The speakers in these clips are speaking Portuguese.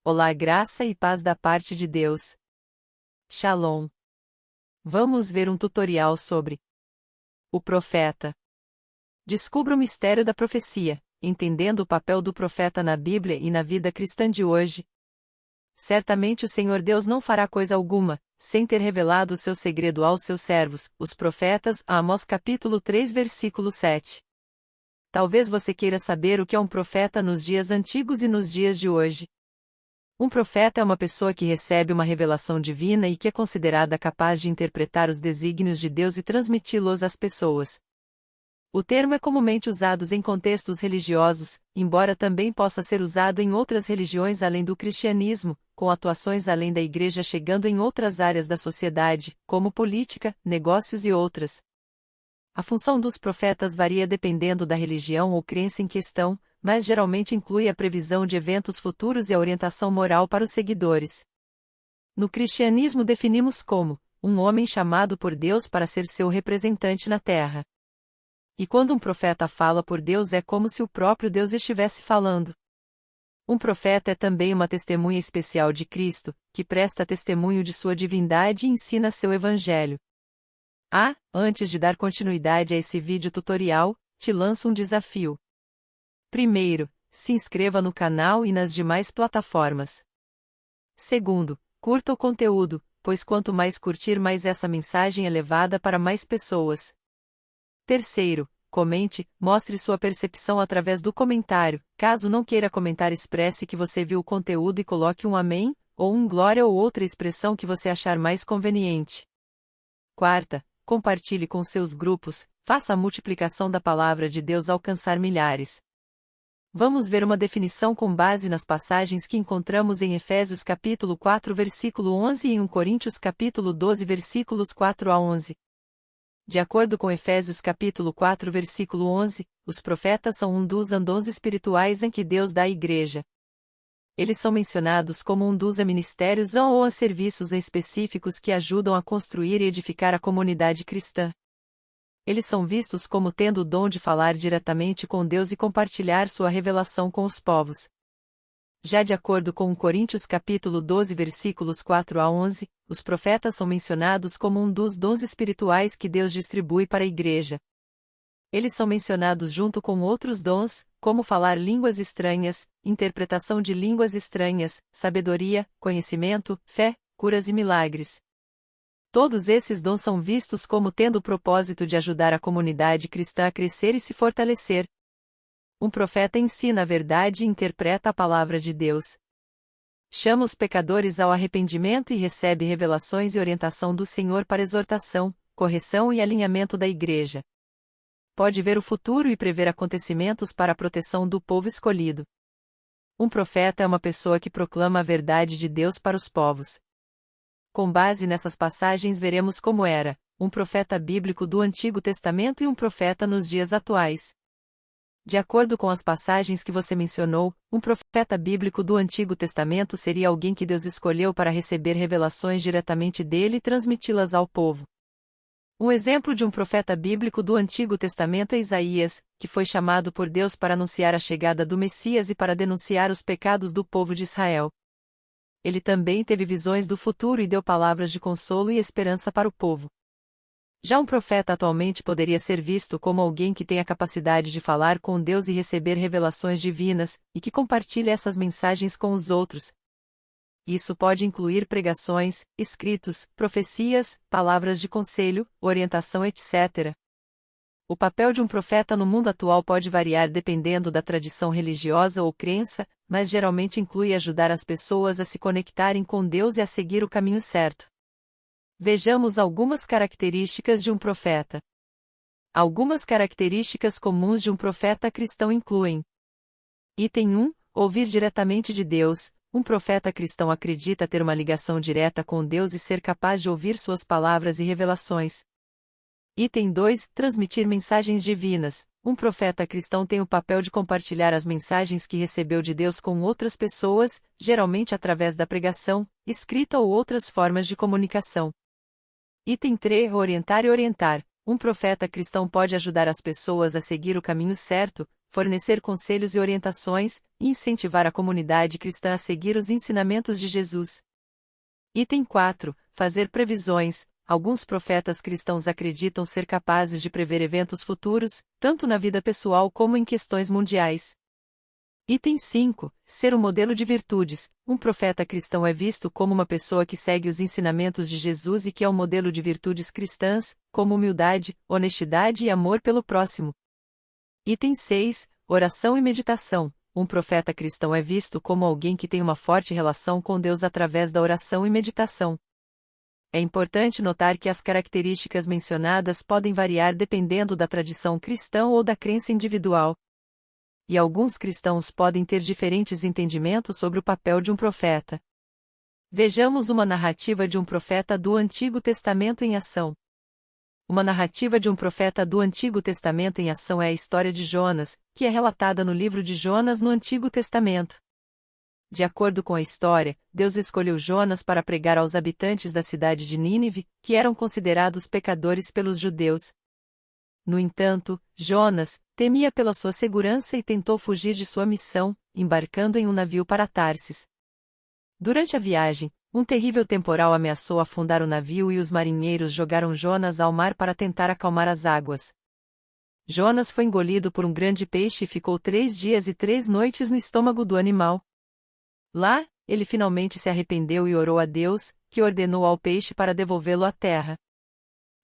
Olá, graça e paz da parte de Deus. Shalom. Vamos ver um tutorial sobre o profeta. Descubra o mistério da profecia, entendendo o papel do profeta na Bíblia e na vida cristã de hoje. Certamente o Senhor Deus não fará coisa alguma, sem ter revelado o seu segredo aos seus servos, os profetas. Amós capítulo 3 versículo 7. Talvez você queira saber o que é um profeta nos dias antigos e nos dias de hoje. Um profeta é uma pessoa que recebe uma revelação divina e que é considerada capaz de interpretar os desígnios de Deus e transmiti-los às pessoas. O termo é comumente usado em contextos religiosos, embora também possa ser usado em outras religiões além do cristianismo, com atuações além da igreja chegando em outras áreas da sociedade, como política, negócios e outras. A função dos profetas varia dependendo da religião ou crença em questão, mas geralmente inclui a previsão de eventos futuros e a orientação moral para os seguidores. No cristianismo definimos como um homem chamado por Deus para ser seu representante na terra. E quando um profeta fala por Deus é como se o próprio Deus estivesse falando. Um profeta é também uma testemunha especial de Cristo, que presta testemunho de sua divindade e ensina seu evangelho. Antes de dar continuidade a esse vídeo tutorial, te lanço um desafio. Primeiro, se inscreva no canal e nas demais plataformas. Segundo, curta o conteúdo, pois quanto mais curtir, mais essa mensagem é levada para mais pessoas. Terceiro, comente, mostre sua percepção através do comentário. Caso não queira comentar, expresse que você viu o conteúdo e coloque um amém, ou um glória ou outra expressão que você achar mais conveniente. Quarta, compartilhe com seus grupos, faça a multiplicação da palavra de Deus alcançar milhares. Vamos ver uma definição com base nas passagens que encontramos em Efésios capítulo 4 versículo 11 e em 1 Coríntios capítulo 12 versículos 4 a 11. De acordo com Efésios capítulo 4 versículo 11, os profetas são um dos dons espirituais em que Deus dá à igreja. Eles são mencionados como um dos ministérios ou a serviços específicos que ajudam a construir e edificar a comunidade cristã. Eles são vistos como tendo o dom de falar diretamente com Deus e compartilhar sua revelação com os povos. Já de acordo com 1 Coríntios capítulo 12 versículos 4 a 11, os profetas são mencionados como um dos dons espirituais que Deus distribui para a igreja. Eles são mencionados junto com outros dons, como falar línguas estranhas, interpretação de línguas estranhas, sabedoria, conhecimento, fé, curas e milagres. Todos esses dons são vistos como tendo o propósito de ajudar a comunidade cristã a crescer e se fortalecer. Um profeta ensina a verdade e interpreta a palavra de Deus. Chama os pecadores ao arrependimento e recebe revelações e orientação do Senhor para exortação, correção e alinhamento da igreja. Pode ver o futuro e prever acontecimentos para a proteção do povo escolhido. Um profeta é uma pessoa que proclama a verdade de Deus para os povos. Com base nessas passagens veremos como era um profeta bíblico do Antigo Testamento e um profeta nos dias atuais. De acordo com as passagens que você mencionou, um profeta bíblico do Antigo Testamento seria alguém que Deus escolheu para receber revelações diretamente dele e transmiti-las ao povo. Um exemplo de um profeta bíblico do Antigo Testamento é Isaías, que foi chamado por Deus para anunciar a chegada do Messias e para denunciar os pecados do povo de Israel. Ele também teve visões do futuro e deu palavras de consolo e esperança para o povo. Já um profeta atualmente poderia ser visto como alguém que tem a capacidade de falar com Deus e receber revelações divinas, e que compartilha essas mensagens com os outros. Isso pode incluir pregações, escritos, profecias, palavras de conselho, orientação, etc. O papel de um profeta no mundo atual pode variar dependendo da tradição religiosa ou crença, mas geralmente inclui ajudar as pessoas a se conectarem com Deus e a seguir o caminho certo. Vejamos algumas características de um profeta. Algumas características comuns de um profeta cristão incluem: Item 1. Ouvir diretamente de Deus. Um profeta cristão acredita ter uma ligação direta com Deus e ser capaz de ouvir suas palavras e revelações. Item 2. Transmitir mensagens divinas. Um profeta cristão tem o papel de compartilhar as mensagens que recebeu de Deus com outras pessoas, geralmente através da pregação, escrita ou outras formas de comunicação. Item 3. Orientar e orientar. Um profeta cristão pode ajudar as pessoas a seguir o caminho certo, fornecer conselhos e orientações, e incentivar a comunidade cristã a seguir os ensinamentos de Jesus. Item 4. Fazer previsões. Alguns profetas cristãos acreditam ser capazes de prever eventos futuros, tanto na vida pessoal como em questões mundiais. Item 5. Ser um modelo de virtudes. Um profeta cristão é visto como uma pessoa que segue os ensinamentos de Jesus e que é um modelo de virtudes cristãs, como humildade, honestidade e amor pelo próximo. Item 6. Oração e meditação. Um profeta cristão é visto como alguém que tem uma forte relação com Deus através da oração e meditação. É importante notar que as características mencionadas podem variar dependendo da tradição cristã ou da crença individual. E alguns cristãos podem ter diferentes entendimentos sobre o papel de um profeta. Vejamos uma narrativa de um profeta do Antigo Testamento em ação. Uma narrativa de um profeta do Antigo Testamento em ação é a história de Jonas, que é relatada no livro de Jonas no Antigo Testamento. De acordo com a história, Deus escolheu Jonas para pregar aos habitantes da cidade de Nínive, que eram considerados pecadores pelos judeus. No entanto, Jonas temia pela sua segurança e tentou fugir de sua missão, embarcando em um navio para Tarsis. Durante a viagem, um terrível temporal ameaçou afundar o navio e os marinheiros jogaram Jonas ao mar para tentar acalmar as águas. Jonas foi engolido por um grande peixe e ficou 3 dias e 3 noites no estômago do animal. Lá, ele finalmente se arrependeu e orou a Deus, que ordenou ao peixe para devolvê-lo à terra.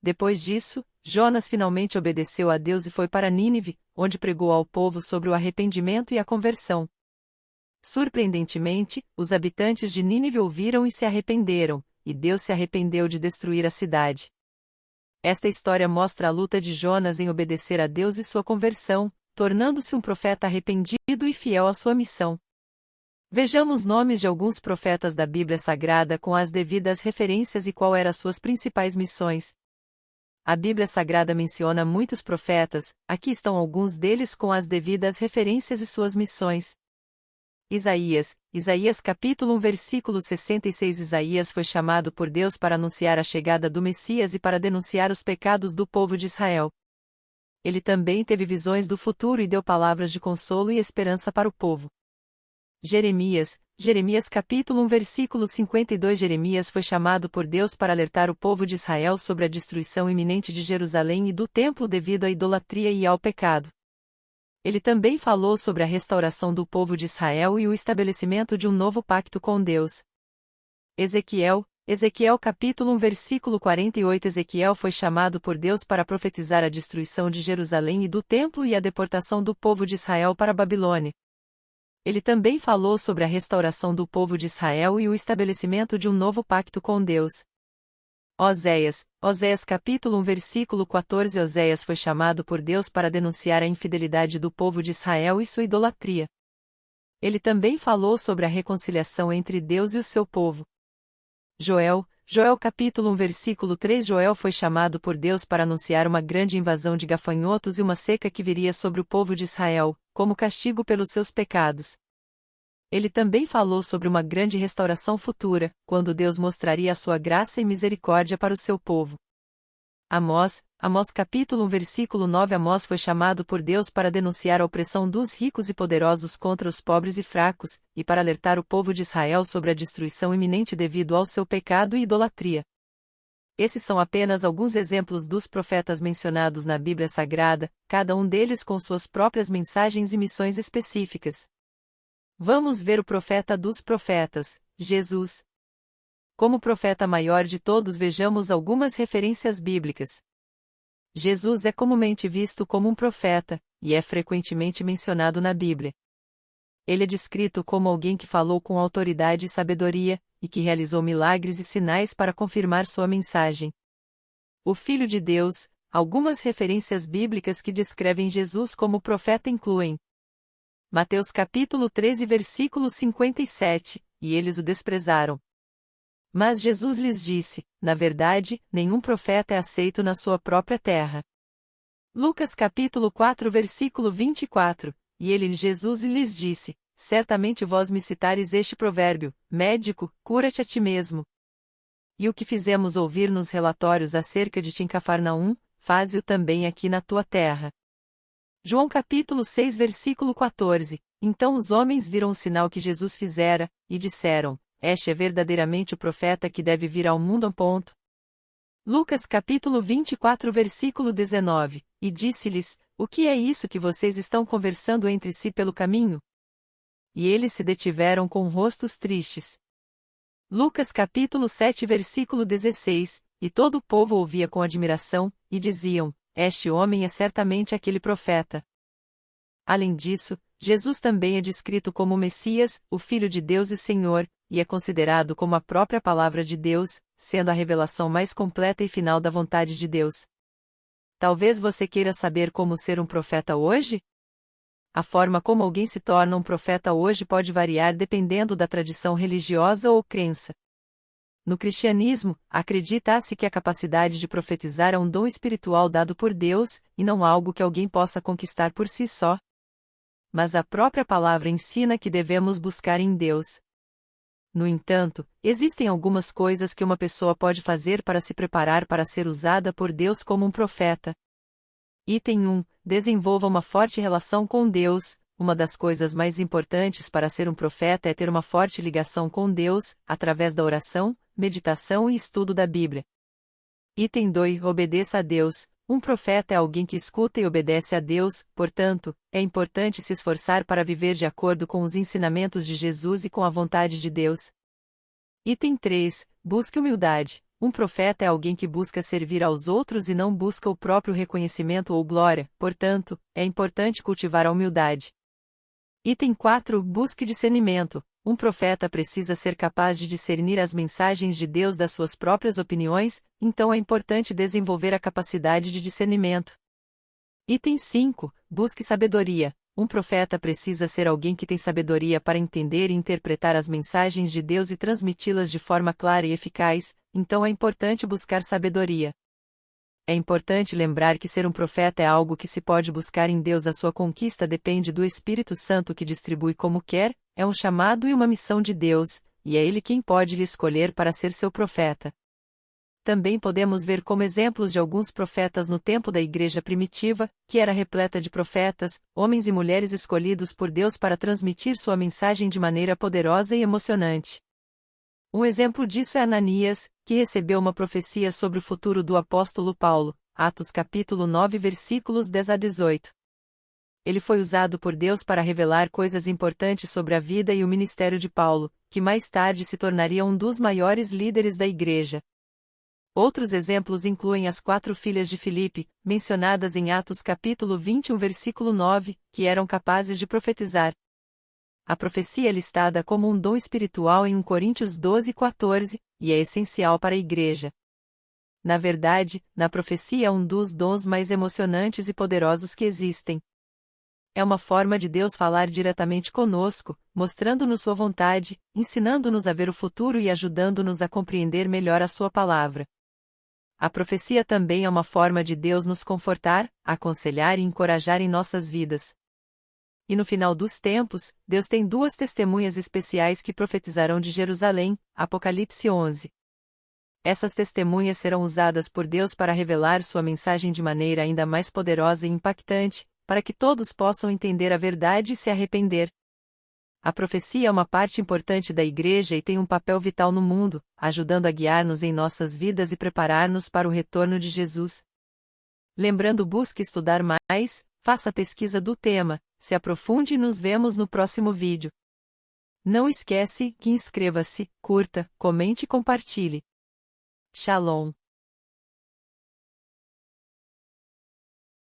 Depois disso, Jonas finalmente obedeceu a Deus e foi para Nínive, onde pregou ao povo sobre o arrependimento e a conversão. Surpreendentemente, os habitantes de Nínive ouviram e se arrependeram, e Deus se arrependeu de destruir a cidade. Esta história mostra a luta de Jonas em obedecer a Deus e sua conversão, tornando-se um profeta arrependido e fiel à sua missão. Vejamos nomes de alguns profetas da Bíblia Sagrada com as devidas referências e qual eram suas principais missões. A Bíblia Sagrada menciona muitos profetas, aqui estão alguns deles com as devidas referências e suas missões. Isaías capítulo 1 versículo 66. Isaías foi chamado por Deus para anunciar a chegada do Messias e para denunciar os pecados do povo de Israel. Ele também teve visões do futuro e deu palavras de consolo e esperança para o povo. Jeremias capítulo 1 versículo 52. Jeremias foi chamado por Deus para alertar o povo de Israel sobre a destruição iminente de Jerusalém e do templo devido à idolatria e ao pecado. Ele também falou sobre a restauração do povo de Israel e o estabelecimento de um novo pacto com Deus. Ezequiel capítulo 1 versículo 48. Ezequiel foi chamado por Deus para profetizar a destruição de Jerusalém e do templo e a deportação do povo de Israel para a Babilônia. Ele também falou sobre a restauração do povo de Israel e o estabelecimento de um novo pacto com Deus. Oséias capítulo 1 versículo 14. Oséias foi chamado por Deus para denunciar a infidelidade do povo de Israel e sua idolatria. Ele também falou sobre a reconciliação entre Deus e o seu povo. Joel capítulo 1 versículo 3. Joel foi chamado por Deus para anunciar uma grande invasão de gafanhotos e uma seca que viria sobre o povo de Israel, como castigo pelos seus pecados. Ele também falou sobre uma grande restauração futura, quando Deus mostraria a sua graça e misericórdia para o seu povo. Amós capítulo 1 versículo 9. Amós foi chamado por Deus para denunciar a opressão dos ricos e poderosos contra os pobres e fracos, e para alertar o povo de Israel sobre a destruição iminente devido ao seu pecado e idolatria. Esses são apenas alguns exemplos dos profetas mencionados na Bíblia Sagrada, cada um deles com suas próprias mensagens e missões específicas. Vamos ver o profeta dos profetas, Jesus. Como profeta maior de todos, vejamos algumas referências bíblicas. Jesus é comumente visto como um profeta, e é frequentemente mencionado na Bíblia. Ele é descrito como alguém que falou com autoridade e sabedoria, e que realizou milagres e sinais para confirmar sua mensagem. O Filho de Deus, algumas referências bíblicas que descrevem Jesus como profeta incluem Mateus capítulo 13 versículo 57, e eles o desprezaram. Mas Jesus lhes disse, na verdade, nenhum profeta é aceito na sua própria terra. Lucas capítulo 4 versículo 24, e Jesus lhes disse, certamente vós me citares este provérbio, médico, cura-te a ti mesmo. E o que fizemos ouvir nos relatórios acerca de ti em Cafarnaum, faze-o também aqui na tua terra. João capítulo 6 versículo 14. Então os homens viram o sinal que Jesus fizera, e disseram: Este é verdadeiramente o profeta que deve vir ao mundo. Lucas capítulo 24 versículo 19. E disse-lhes: O que é isso que vocês estão conversando entre si pelo caminho? E eles se detiveram com rostos tristes. Lucas capítulo 7 versículo 16. E todo o povo ouvia com admiração, e diziam: Este homem é certamente aquele profeta. Além disso, Jesus também é descrito como o Messias, o Filho de Deus e Senhor, e é considerado como a própria palavra de Deus, sendo a revelação mais completa e final da vontade de Deus. Talvez você queira saber como ser um profeta hoje? A forma como alguém se torna um profeta hoje pode variar dependendo da tradição religiosa ou crença. No cristianismo, acredita-se que a capacidade de profetizar é um dom espiritual dado por Deus, e não algo que alguém possa conquistar por si só. Mas a própria palavra ensina que devemos buscar em Deus. No entanto, existem algumas coisas que uma pessoa pode fazer para se preparar para ser usada por Deus como um profeta. Item 1. Desenvolva uma forte relação com Deus. Uma das coisas mais importantes para ser um profeta é ter uma forte ligação com Deus, através da oração, meditação e estudo da Bíblia. Item 2. Obedeça a Deus. Um profeta é alguém que escuta e obedece a Deus, portanto, é importante se esforçar para viver de acordo com os ensinamentos de Jesus e com a vontade de Deus. Item 3. Busque humildade. Um profeta é alguém que busca servir aos outros e não busca o próprio reconhecimento ou glória, portanto, é importante cultivar a humildade. Item 4. Busque discernimento. Um profeta precisa ser capaz de discernir as mensagens de Deus das suas próprias opiniões, então é importante desenvolver a capacidade de discernimento. Item 5. Busque sabedoria. Um profeta precisa ser alguém que tem sabedoria para entender e interpretar as mensagens de Deus e transmiti-las de forma clara e eficaz, então é importante buscar sabedoria. É importante lembrar que ser um profeta é algo que se pode buscar em Deus. A sua conquista depende do Espírito Santo que distribui como quer, é um chamado e uma missão de Deus, e é Ele quem pode lhe escolher para ser seu profeta. Também podemos ver como exemplos de alguns profetas no tempo da igreja primitiva, que era repleta de profetas, homens e mulheres escolhidos por Deus para transmitir sua mensagem de maneira poderosa e emocionante. Um exemplo disso é Ananias, que recebeu uma profecia sobre o futuro do apóstolo Paulo, Atos capítulo 9 versículos 10 a 18. Ele foi usado por Deus para revelar coisas importantes sobre a vida e o ministério de Paulo, que mais tarde se tornaria um dos maiores líderes da igreja. Outros exemplos incluem as 4 filhas de Filipe, mencionadas em Atos capítulo 21 versículo 9, que eram capazes de profetizar. A profecia é listada como um dom espiritual em 1 Coríntios 12:14, e é essencial para a igreja. Na verdade, na profecia é um dos dons mais emocionantes e poderosos que existem. É uma forma de Deus falar diretamente conosco, mostrando-nos sua vontade, ensinando-nos a ver o futuro e ajudando-nos a compreender melhor a sua palavra. A profecia também é uma forma de Deus nos confortar, aconselhar e encorajar em nossas vidas. E no final dos tempos, Deus tem 2 testemunhas especiais que profetizarão de Jerusalém, Apocalipse 11. Essas testemunhas serão usadas por Deus para revelar sua mensagem de maneira ainda mais poderosa e impactante, para que todos possam entender a verdade e se arrepender. A profecia é uma parte importante da igreja e tem um papel vital no mundo, ajudando a guiar-nos em nossas vidas e preparar-nos para o retorno de Jesus. Lembrando, busque estudar mais, faça pesquisa do tema, se aprofunde e nos vemos no próximo vídeo. Não esquece que inscreva-se, curta, comente e compartilhe. Shalom.